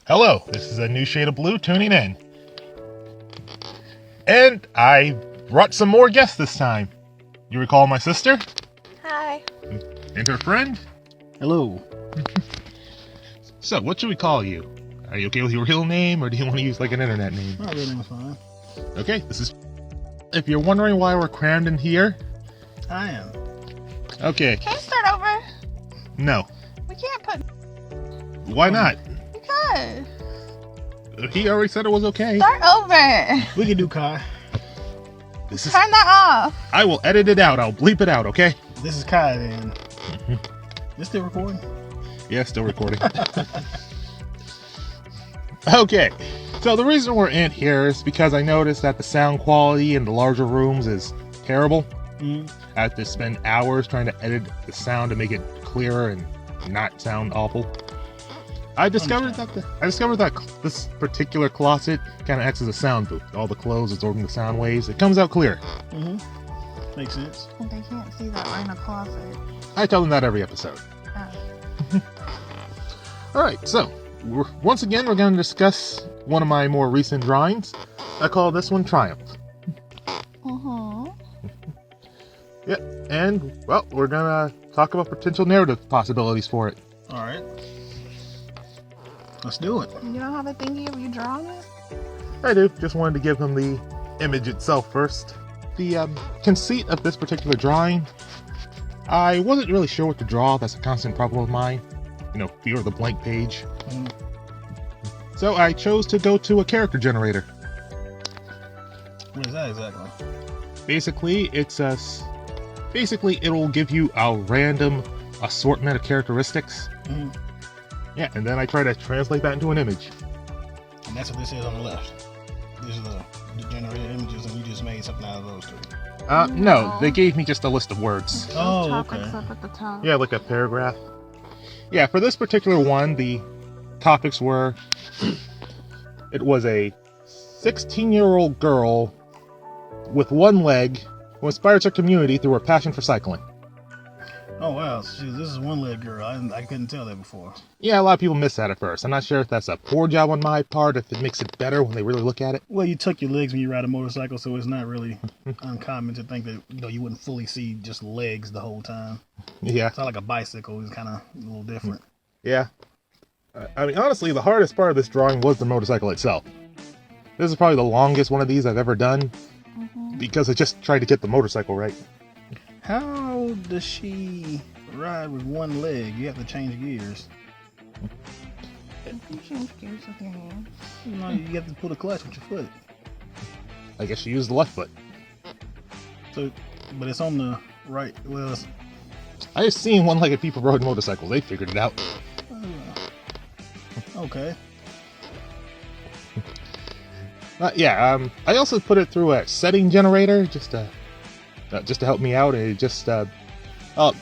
Hello, this is a new shade of blue tuning in. And I brought some more guests this time. You recall my sister? Hi. And her friend? Hello. So, what should we call you? Are you okay with your real name, or do you want to use like an internet name? My real name is fine. Okay, this is... If you're wondering why we're crammed in here... I am. Okay, Can we start over? no. We can't put... Why not? Because. He already said it was okay. Start over. We can do Kai. This is... Turn that off. I will edit it out. I'll bleep it out, okay? This is Kai then. This still recording? Yeah, still recording. Okay, so the reason we're in here is because I noticed that the sound quality in the larger rooms is terrible. Mm. I have to spend hours trying to edit the sound to make it clearer and not sound awful. I discovered that this particular closet kind of acts as a sound booth. All the clothes absorbing the sound waves. It comes out clear. Mm-hmm. Makes sense. They can't see that we're in a closet. I tell them that every episode. Oh. Alright, so, once again we're going to discuss one of my more recent drawings. I call this one Triumph. Yeah, and, well, we're going to talk about potential narrative possibilities for it. Alright. Let's do it. You don't have a thingy of you drawing it? I do. Just wanted to give them the image itself first. The conceit of this particular drawing, I wasn't really sure what to draw. That's a constant problem of mine. You know, fear of the blank page. Mm. So I chose to go to a character generator. What is that exactly? Basically, basically it'll give you a random assortment of characteristics. Mm. Yeah, and then I try to translate that into an image. And that's what this is on the left. These are the generated images, and you just made something out of those three. No, they gave me just a list of words. Those Oh, topics okay. up at the top. Yeah, like a paragraph. Yeah, for this particular one, the topics were... It was a 16-year-old girl with one leg who inspires her community through her passion for cycling. Oh, wow. This is one leg girl. I couldn't tell that before. Yeah, a lot of people miss that at first. I'm not sure if that's a poor job on my part, if it makes it better when they really look at it. Well, you tuck your legs when you ride a motorcycle, so it's not really uncommon to think that you wouldn't fully see just legs the whole time. Yeah. It's not like a bicycle. It's kind of a little different. Yeah. I mean, honestly, the hardest part of this drawing was the motorcycle itself. This is probably the longest one of these I've ever done, because I just tried to get the motorcycle right. How does she ride with one leg? You have to change gears. You can change gears with your hands. You know, you have to pull the clutch with your foot. I guess she used the left foot. So, but it's on the right. Well, I've seen one-legged people rode motorcycles. They figured it out. okay. I also put it through a setting generator just to help me out, and it just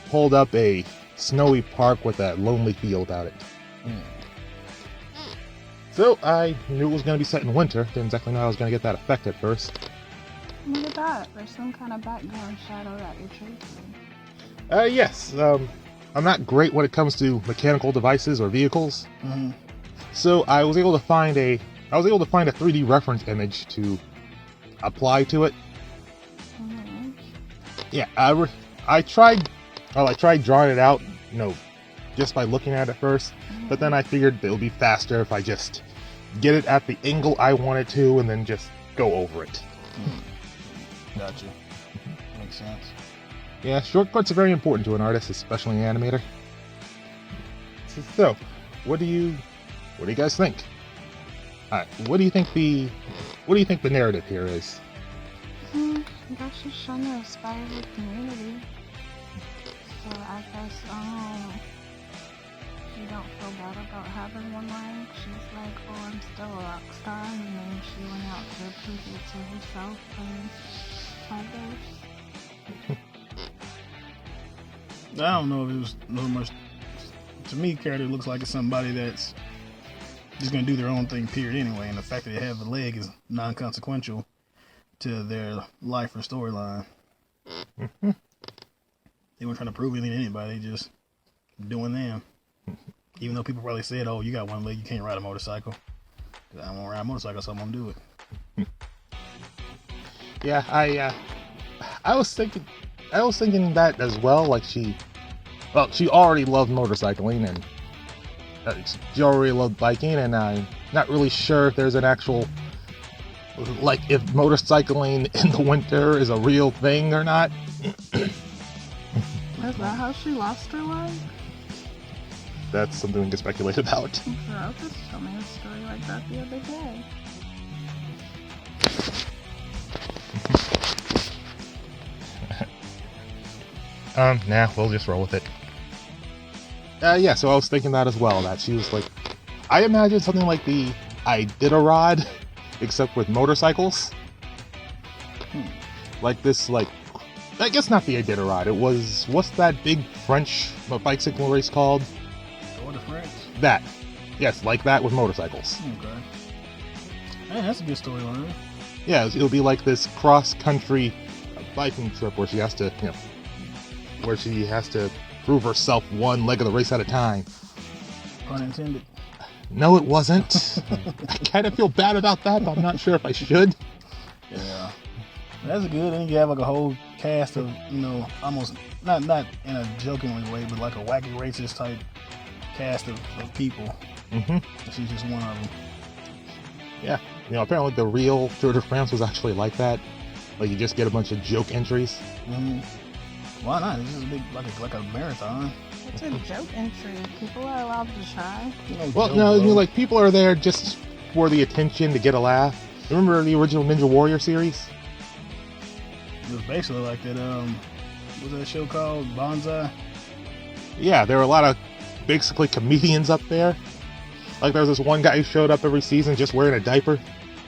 pulled up a snowy park with a lonely feel about it. Mm. So I knew it was going to be set in winter. Didn't exactly know I was going to get that effect at first. Look at that. There's some kind of background shadow that you're tracing. Yes. I'm not great when it comes to mechanical devices or vehicles. Mm-hmm. So I was able to find a 3D reference image to apply to it. Mm-hmm. Yeah, I tried drawing it out, just by looking at it first, but then I figured it would be faster if I just get it at the angle I want it to and then just go over it. Gotcha. Makes sense. Yeah, shortcuts are very important to an artist, especially an animator. So, what do you guys think? What do you think the narrative here is? That's just trying to inspire the community. So I guess, you don't feel bad about having one leg. She's like, oh, I'm still a rock star, and then she went out to prove it to herself and others. I don't know if it was no much. To me, character looks like it's somebody that's just gonna do their own thing, period. Anyway, and the fact that they have a leg is non-consequential to their life or storyline. They weren't trying to prove anything to anybody, just doing them. Even though people probably said, "Oh, you got one leg, you can't ride a motorcycle." 'Cause I don't want to ride a motorcycle, so I'm gonna do it. Yeah, I was thinking that as well. Like she already loved motorcycling and she already loved biking, and I'm not really sure if there's an actual, like, if motorcycling in the winter is a real thing or not. Is that how she lost her leg? That's something we can speculate about. Sure, just told me a story like that the other day. Nah, we'll just roll with it. Yeah, so I was thinking that as well, that she was like, I imagine something like the Iditarod, except with motorcycles. Like this, like, I guess not the Iditarod, it was, what's that big French bicycle race called? Tour de France. That. Yes, like that with motorcycles. Okay. Hey, that's a good storyline. Yeah, it'll be like this cross-country biking trip where she has to, prove herself one leg of the race at a time. Pun intended. No, it wasn't. I kind of feel bad about that, but I'm not sure if I should. Yeah. That's good. And you have like a whole cast of, almost not in a jokingly way, but like a wacky racist type cast of people. Mm-hmm. She's just one of them. Yeah. Apparently the real Tour de France was actually like that. Like, you just get a bunch of joke entries. Mm-hmm. Why not? It's just a big, like a marathon. It's a joke entry. People are allowed to try. Well, no, I mean, like, people are there just for the attention, to get a laugh. Remember the original Ninja Warrior series? It was basically like that, what was that show called? Bonsai? Yeah, there were a lot of basically comedians up there. Like, there was this one guy who showed up every season just wearing a diaper.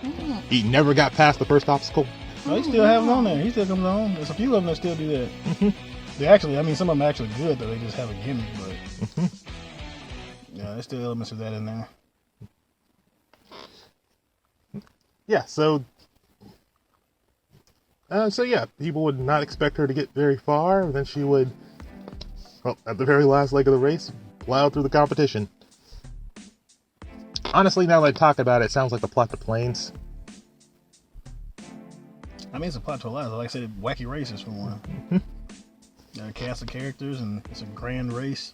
Mm. He never got past the first obstacle. Oh, he still have them on there. He still comes on. There's a few of them that still do that. Mm-hmm. They actually, some of them are actually good, though. They just have a gimmick, but yeah, there's still elements of that in there. Yeah, so yeah, people would not expect her to get very far. Then she would, well, at the very last leg of the race, plow through the competition. Honestly, now that I talk about it, it sounds like the plot to Planes. It's a plot to a lot. Like I said, wacky races for one. There are a cast of characters, and it's a grand race.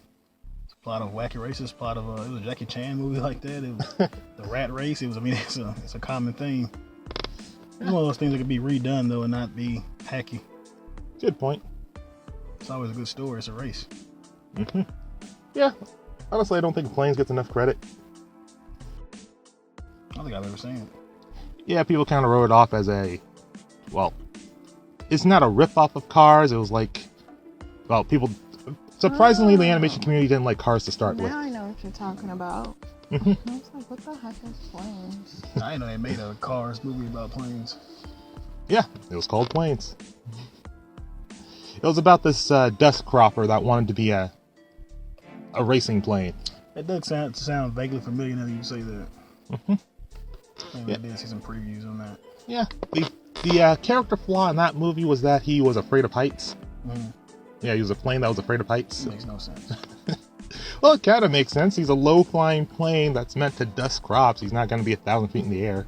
It's a plot of wacky races. Plot of it was a Jackie Chan movie like that. It was the Rat Race. It was. It's a common theme. It's one of those things that could be redone though and not be hacky. Good point. It's always a good story. It's a race. Mm-hmm. Yeah. Honestly, I don't think Planes gets enough credit. I don't think I've ever seen it. Yeah, people kind of wrote it off as it's not a rip-off of Cars. It was like, people, surprisingly, the animation community didn't like Cars to start with. Now I know what you're talking about. Mm-hmm. I was like, what the heck is Planes? I didn't know they made a Cars movie about planes. Yeah, it was called Planes. It was about this dust cropper that wanted to be a racing plane. It does sound vaguely familiar now that you say that. Mm-hmm. I did see some previews on that. Yeah, the character flaw in that movie was that he was afraid of heights. Mm. Yeah, he was a plane that was afraid of heights. It makes no sense. Well, it kind of makes sense. He's a low-flying plane that's meant to dust crops. He's not going to be 1,000 feet in the air.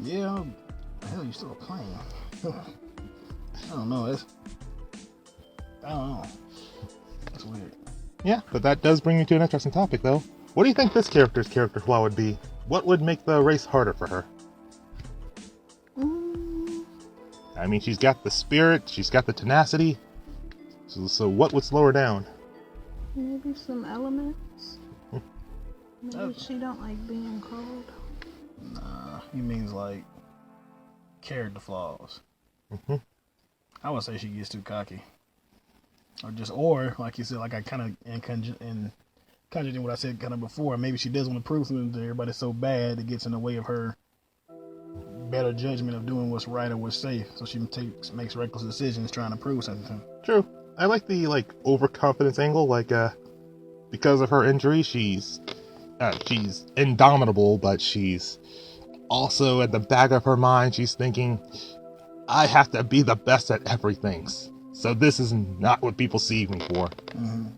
Yeah, hell, you're still a plane. I don't know. That's weird. Yeah, but that does bring me to an interesting topic, though. What do you think this character's character flaw would be? What would make the race harder for her? I mean, she's got the spirit, she's got the tenacity. So what would slow her down? Maybe some elements. Maybe she don't like being cold. Nah, he means like character flaws. Mm-hmm. I would say she gets too cocky, or like you said, like I kind of in conjuring what I said kind of before. Maybe she does want to prove something to everybody so bad it gets in the way of her better judgment of doing what's right or what's safe. So she makes reckless decisions trying to prove something. True. I like the overconfidence angle. Because of her injury, she's indomitable, but she's also at the back of her mind, she's thinking, I have to be the best at everything. So this is not what people see me for. Mm-hmm.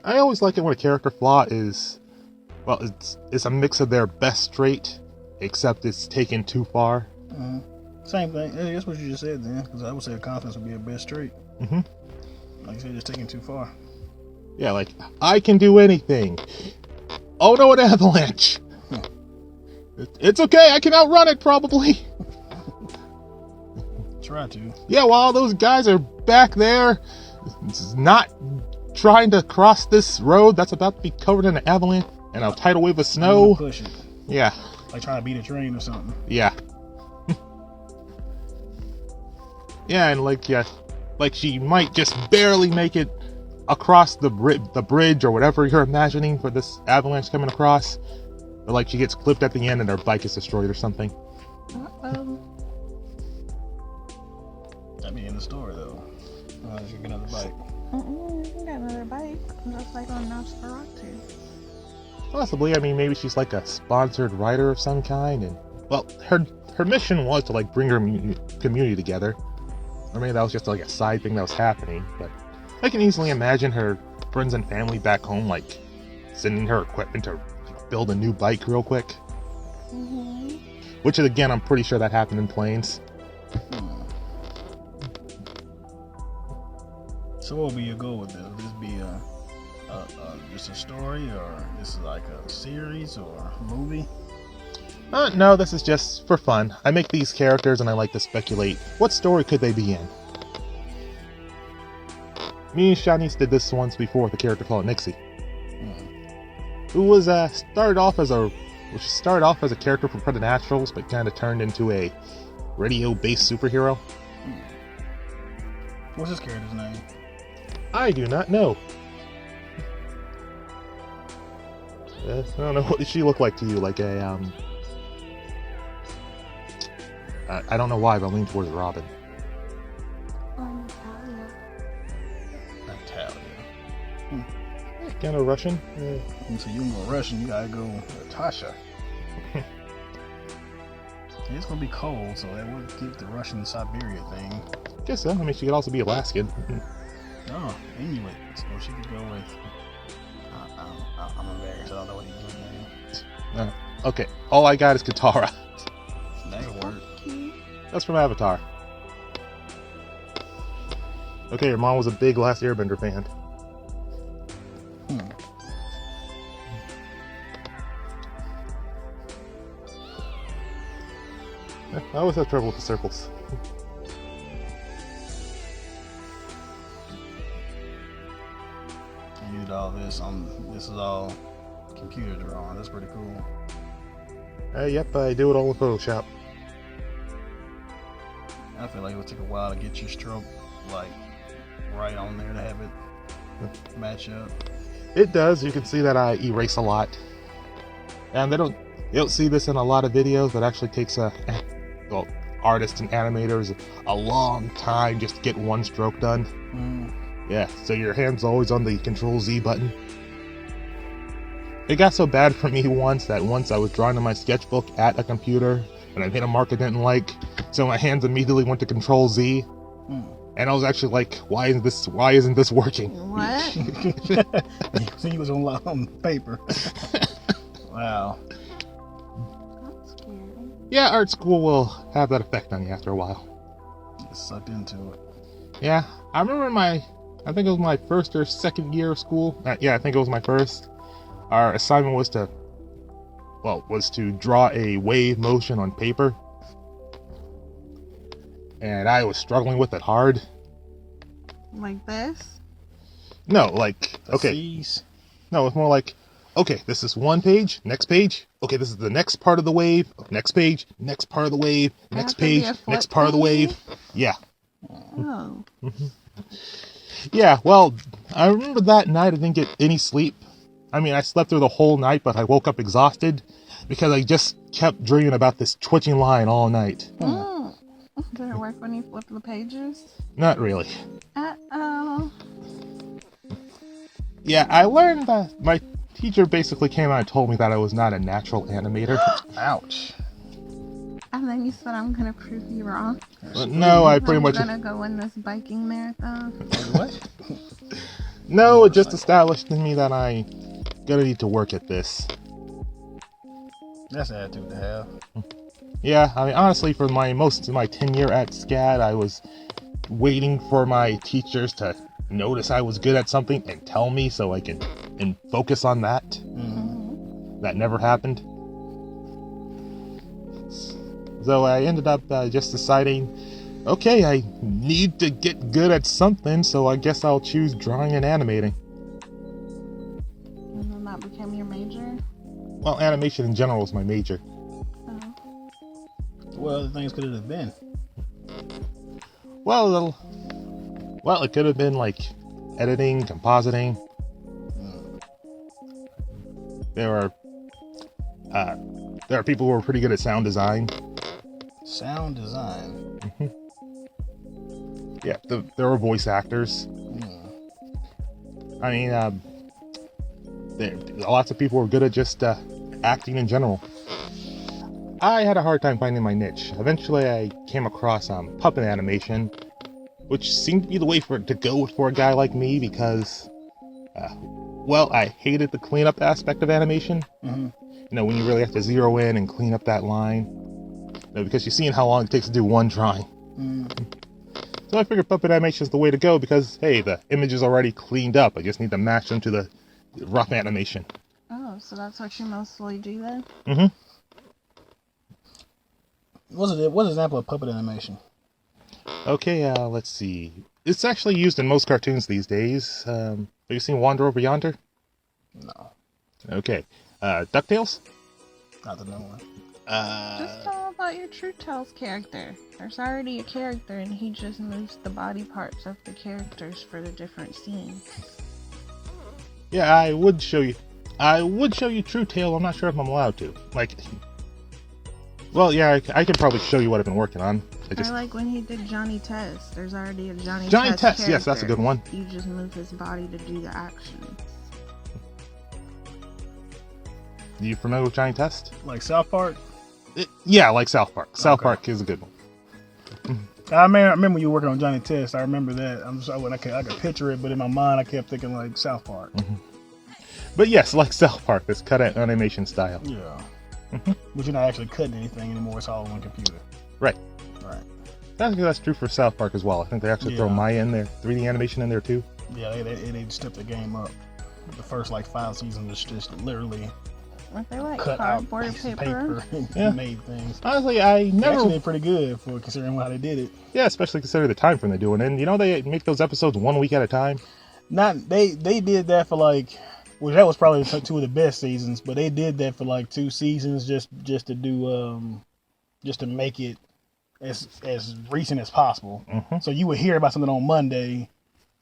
I always like it when a character flaw is, well, it's a mix of their best trait, except it's taken too far. Same thing. Yeah, that's what you just said then, because I would say confidence would be a best trait. Mm-hmm. Like you said, just taking too far. Yeah, like, I can do anything. Oh no, an avalanche! It's okay, I can outrun it, probably. Try to. Yeah, while all those guys are back there, not trying to cross this road that's about to be covered in an avalanche and a tidal wave of snow. Push it. Yeah. Like trying to beat a train or something. Yeah. Yeah, and like she might just barely make it across the bridge or whatever you're imagining for this avalanche coming across. But like she gets clipped at the end and her bike is destroyed or something. That'd be in the story though. Unless you get another bike. You got another bike, just like on Nosferatu. Possibly. I mean, maybe she's like a sponsored writer of some kind, and well, her mission was to like bring her community together. Or maybe that was just like a side thing that was happening. But I can easily imagine her friends and family back home like sending her equipment to build a new bike real quick. Mm-hmm. Which again, I'm pretty sure that happened in Plains. So what would be your goal with this? Would this be just a story, or this is like a series or a movie? No, this is just for fun. I make these characters and I like to speculate. What story could they be in? Me and Shanice did this once before with a character called Nixie. Who was started off as a character from Preternaturals, but kind of turned into a radio-based superhero. What's this character's name? I do not know. I don't know. What did she look like to you? Like a I don't know why, but I lean towards Robin. Natalia. Kind of Russian. So you can go Russian, you gotta go Natasha. It's gonna be cold, so that would give the Russian Siberia thing. Guess so. I mean, she could also be Alaskan. Oh, Inuit. So she could go with. I'm embarrassed. I don't know what he's doing. Okay, all I got is Katara. That could work. That's from Avatar. Okay, your mom was a big Last Airbender fan. I always have trouble with the circles. You did all this on. This is all computer drawing. That's pretty cool. Yep, I do it all in Photoshop. I feel like it would take a while to get your stroke like right on there to have it match up. It does. You can see that I erase a lot, and they don't see this in a lot of videos. But it actually takes artists and animators a long time just to get one stroke done. Yeah, so your hand's always on the Control Z button. It got so bad for me once I was drawing in my sketchbook at a computer and I hit a mark I didn't like, so my hands immediately went to Control Z. And I was actually like, why isn't this working? What? So you was on paper. Wow. That's scary. Yeah, art school will have that effect on you after a while. Get sucked into it. Yeah, I remember I think it was my first or second year of school. Yeah, I think it was my first. Our assignment was to draw a wave motion on paper. And I was struggling with it hard. Like this? No, like, okay. C's. No, it's more like, okay, this is one page, next page. Okay, this is the next part of the wave. Next page, next part of the wave. Next page, next part of the wave. Yeah. Oh. Yeah, well, I remember that night I didn't get any sleep. I mean, I slept through the whole night, but I woke up exhausted because I just kept dreaming about this twitching line all night. Did it work when you flipped the pages? Not really. Uh-oh. Yeah, I learned that my teacher basically came out and told me that I was not a natural animator. Ouch. And then you said I'm gonna prove you wrong. No, I pretty much... I'm gonna go win this biking marathon. What? No, it just established to me that I gonna need to work at this. That's the attitude to have. Yeah, I mean, honestly, for most of my tenure at SCAD, I was waiting for my teachers to notice I was good at something and tell me so I can focus on that. Mm-hmm. That never happened. So I ended up just deciding, okay, I need to get good at something, so I guess I'll choose drawing and animating. And then that became your major? Well, animation in general is my major. Oh. What other things could it have been? Well, it could have been like editing, compositing. There are people who are pretty good at sound design. Sound design. Yeah, there are voice actors. I mean, lots of people who are good at just acting in general. I had a hard time finding my niche. Eventually, I came across puppet animation, which seemed to be the way to go for a guy like me because, I hated the cleanup aspect of animation. Mm-hmm. You know, when you really have to zero in and clean up that line. Because you've seen how long it takes to do one drawing. So I figured puppet animation is the way to go because, hey, the image is already cleaned up. I just need to match them to the rough animation. Oh, so that's what you mostly do then? Mm-hmm. What's an example of puppet animation? Okay, let's see. It's actually used in most cartoons these days. Have you seen Wander Over Yonder? No. Okay. DuckTales? Not the new one. Just tell about your True Tales character. There's already a character and he just moves the body parts of the characters for the different scenes. Yeah, I would show you True Tale. I'm not sure if I'm allowed to. Well, yeah, I could probably show you what I've been working on. I like when he did Johnny Test. There's already a Johnny Test. character. Yes, that's a good one. You just move his body to do the action. Are you familiar with Johnny Test? Like South Park? Yeah, like South Park. South Okay. Park is a good one. I remember when you were working on Johnny Test. I remember that. I could picture it, but in my mind I kept thinking like South Park. But yes, like South Park, it's cut at animation style. Yeah. But you're not actually cutting anything anymore. It's all on computer. Right. Right. I think that's true for South Park as well. I think they actually throw Maya in there, 3D animation in there too. Yeah, they stepped the game up. The first 5 seasons was just literally Were they like cut out cardboard pieces of paper? and Yeah. made things. Honestly, I never. Actually, they're pretty good for considering how they did it. Yeah, especially considering the time frame they're doing. And they make those episodes 1 week at a time. They did that for well, that was probably 2 of the best seasons, but they did that for 2 seasons just to do just to make it as recent as possible. So you would hear about something on Monday,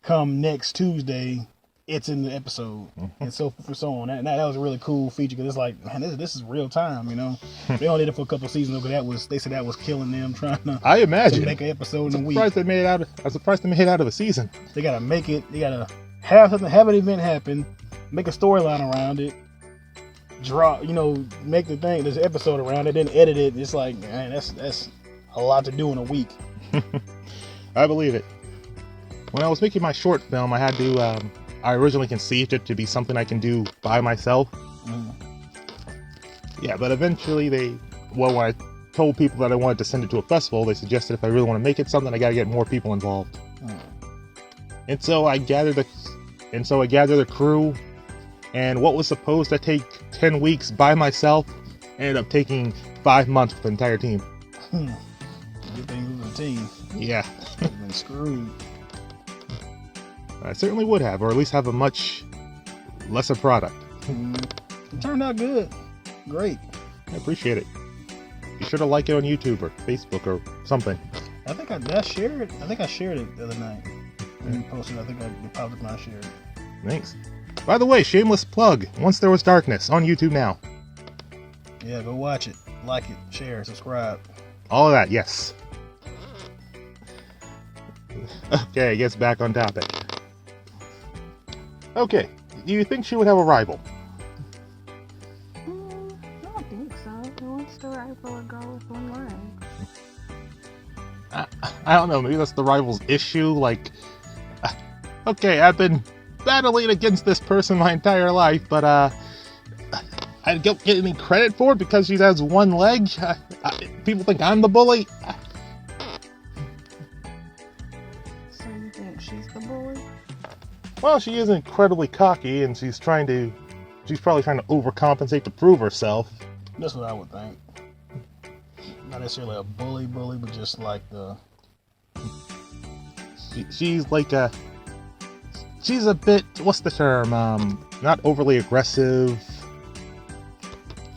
come next Tuesday, it's in the episode, and so on. That was a really cool feature because it's like, man, this is real time, They only did it for a couple of seasons because they said that was killing them trying to. I imagine. To make an episode in a week. I'm surprised they made it out of a season. They gotta make it. They gotta have an event happen, make a storyline around it, draw, make this episode around it, then edit it. It's like, man, that's a lot to do in a week. I believe it. When I was making my short film, I had to. I originally conceived it to be something I can do by myself. Yeah, but eventually when I told people that I wanted to send it to a festival, they suggested if I really want to make it something, I got to get more people involved. And so I gathered the crew, and what was supposed to take 10 weeks by myself ended up taking 5 months with the entire team. Good thing it was a team. Yeah. I've been screwed. I certainly would have, or at least have a much lesser product. It turned out good. Great. I appreciate it. Be sure to like it on YouTube or Facebook or something. I think I shared it. I think I shared it the other night. When you posted, I think it popped up when I shared it. Thanks. By the way, shameless plug. Once There Was Darkness on YouTube now. Yeah, go watch it. Like it, share, subscribe. All of that, yes. Okay, I guess back on topic. Okay, do you think she would have a rival? I don't think so. Who wants to rival a girl with one leg? I don't know, maybe that's the rival's issue, okay, I've been battling against this person my entire life, but I don't get any credit for it because she has one leg. People think I'm the bully. So you think she's the bully? Well, she is incredibly cocky, and she's probably trying to overcompensate to prove herself. That's what I would think. Not necessarily a bully, but just like the... She's like she's a bit, what's the term? Not overly aggressive.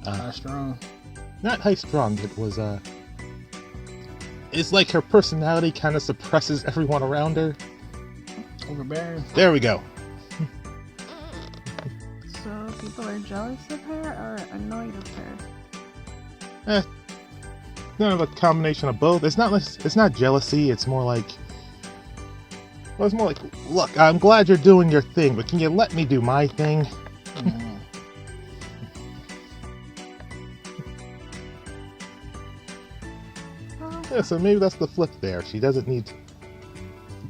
High strung. Not high strung. It was it's like her personality kind of suppresses everyone around her. Overbearing. There we go. So people are jealous of her or annoyed of her? Kind of a combination of both. It's not jealousy. It's more like, well, it's more like, look, I'm glad you're doing your thing, but can you let me do my thing? Mm-hmm. Yeah, so maybe that's the flip there. She doesn't need...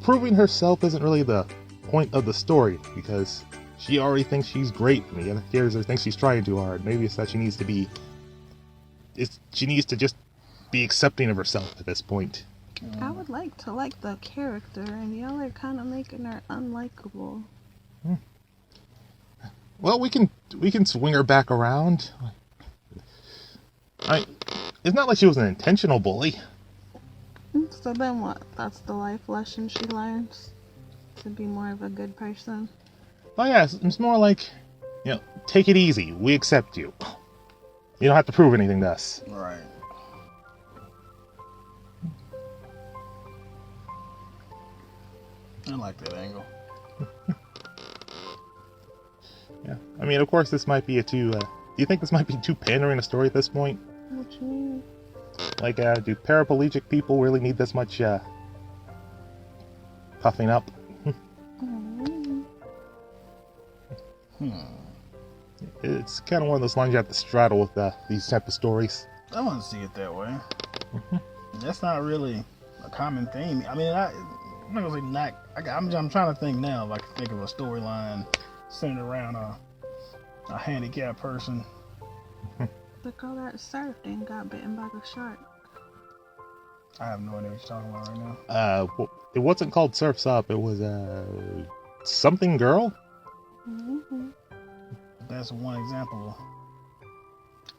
Proving herself isn't really the point of the story, because she already thinks she's great, and the other character thinks she's trying too hard. Maybe it's that she needs to just be accepting of herself at this point. I would like to like the character, and y'all are kind of making her unlikable. Well, we can swing her back around. It's not like she was an intentional bully. So then what? That's the life lesson she learns? To be more of a good person? Oh yeah, it's more like, take it easy. We accept you. You don't have to prove anything to us. Right. I like that angle. Yeah. I mean, of course, this might be do you think this might be too pandering a story at this point? What you mean? Like, do paraplegic people really need this much, puffing up? It's kind of one of those lines you have to straddle with these type of stories. I want to see it that way. That's not really a common theme. I mean, I'm not gonna say not. I'm trying to think now if I can think of a storyline centered around a handicapped person. The girl that surfed and got bitten by the shark. I have no idea what you're talking about right now. It wasn't called Surf's Up. It was something girl. Mm-hmm. That's one example.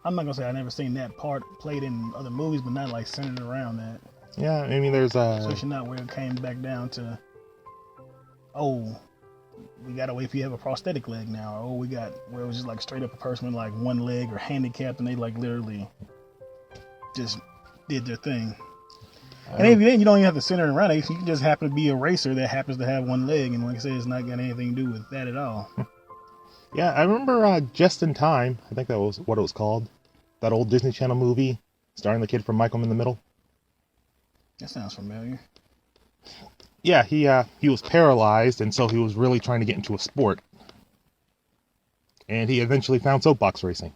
I'm not gonna say I've never seen that part played in other movies, but not like centered around that. Yeah, I mean, there's Especially not where it came back down to, oh, we gotta wait for you to have a prosthetic leg now. Or, oh, where it was just like straight up a person with like one leg or handicapped, and they like literally just did their thing. And even then, you don't even have to center it around it. You can just happen to be a racer that happens to have one leg, and like I said, it's not got anything to do with that at all. Yeah, I remember Just in Time. I think that was what it was called. That old Disney Channel movie starring the kid from Malcolm in the Middle. That sounds familiar. Yeah, he was paralyzed, and so he was really trying to get into a sport. And he eventually found soapbox racing.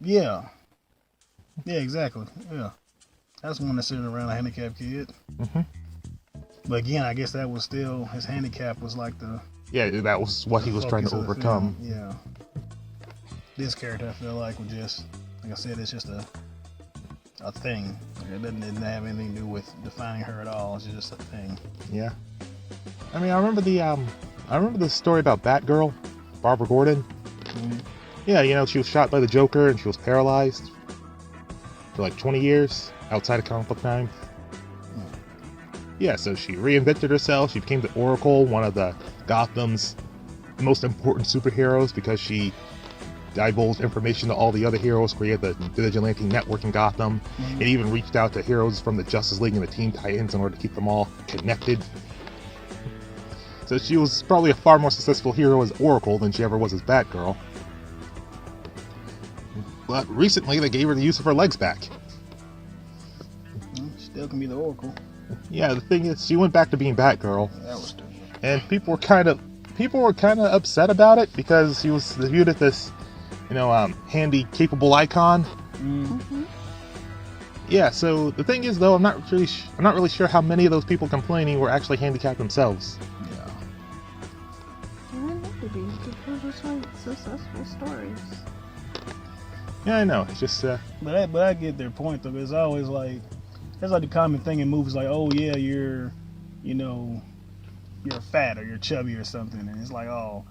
Yeah. Yeah, exactly. Yeah. That's the one that's sitting around a handicapped kid. Mm-hmm. But again, I guess that was still, his handicap was like the... Yeah, that was what he was trying to overcome. Yeah. This character, I feel like, was just, like I said, it's just a thing. It didn't have anything to do with defining her at all. It's just a thing. Yeah. I mean, I remember the story about Batgirl, Barbara Gordon. Mm-hmm. Yeah, she was shot by the Joker and she was paralyzed for like 20 years outside of comic book time. Yeah, so she reinvented herself. She became the Oracle, one of the Gotham's most important superheroes, because she divulged information to all the other heroes, created the Vigilante Network in Gotham, and even reached out to heroes from the Justice League and the Teen Titans in order to keep them all connected. So she was probably a far more successful hero as Oracle than she ever was as Batgirl. But recently they gave her the use of her legs back. Still can be the Oracle. Yeah, the thing is, she went back to being Batgirl. That was stupid. And people were kind of upset about it because she was viewed as this, handy, capable icon. Mm-hmm. Yeah. So the thing is, though, I'm not really sure how many of those people complaining were actually handicapped themselves. Yeah. just like successful stories. Yeah, I know. It's just But I get their point though. It's always like that's like the common thing in movies, like, oh yeah, you're fat or you're chubby or something, and it's like, oh,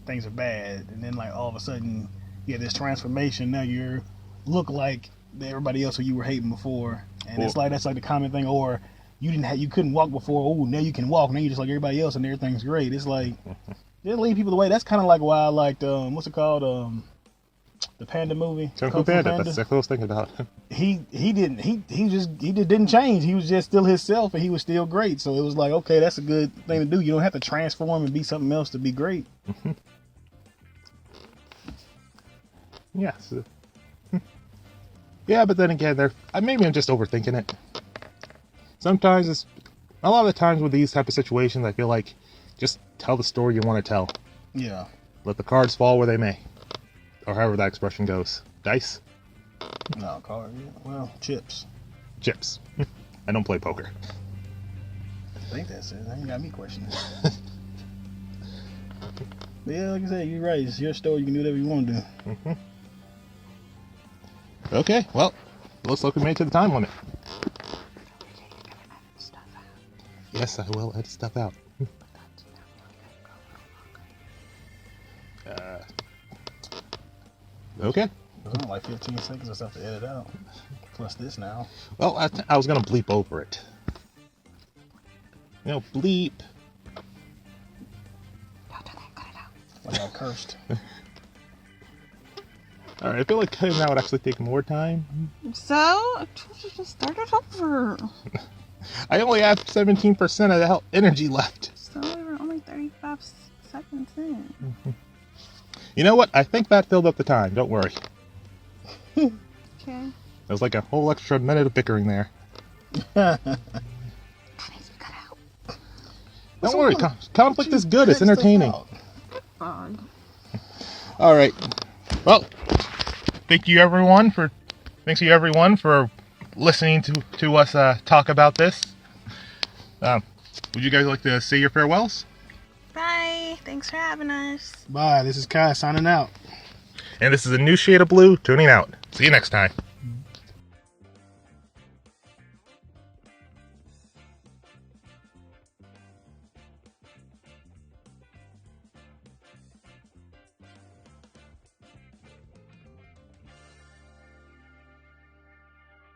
things are bad, and then like all of a sudden, yeah, this transformation. Now you look like everybody else who you were hating before, and it's like that's like the common thing. Or you couldn't walk before. Oh, now you can walk. Now you're just like everybody else, and everything's great. It's like they lead people away. That's kind of like why I liked what's it called the Panda movie. Kung Fu Panda. That's exactly what I was thinking about. He just didn't change. He was just still himself, and he was still great. So it was like, okay, that's a good thing to do. You don't have to transform and be something else to be great. Yes. Yeah, but then again, maybe I'm just overthinking it. Sometimes a lot of the times with these type of situations, I feel like just tell the story you want to tell. Yeah. Let the cards fall where they may, or however that expression goes. Dice. No, card. Well, chips. Chips. I don't play poker. I think that's it. You got me questioning. Yeah, like I said, you're right. It's your story. You can do whatever you want to do. Okay, well, looks like we made it to the time limit. Yes, I will edit stuff out. Okay. There's only like 15 seconds of stuff to edit out. Plus this now. Well, I was going to bleep over it. Bleep. Like I cursed. Alright, I feel like cutting that would actually take more time. So, I told you to start it over. I only have 17% of the energy left. So, we're only 35 seconds in. You know what? I think that filled up the time. Don't worry. Okay. There's like a whole extra minute of bickering there. That needs to be cut out. Don't worry. Conflict is good. It's entertaining. Alright. Well, thanks you everyone for listening to us talk about this. Would you guys like to say your farewells? Bye. Thanks for having us. Bye. This is Kai signing out. And this is a new shade of blue tuning out. See you next time.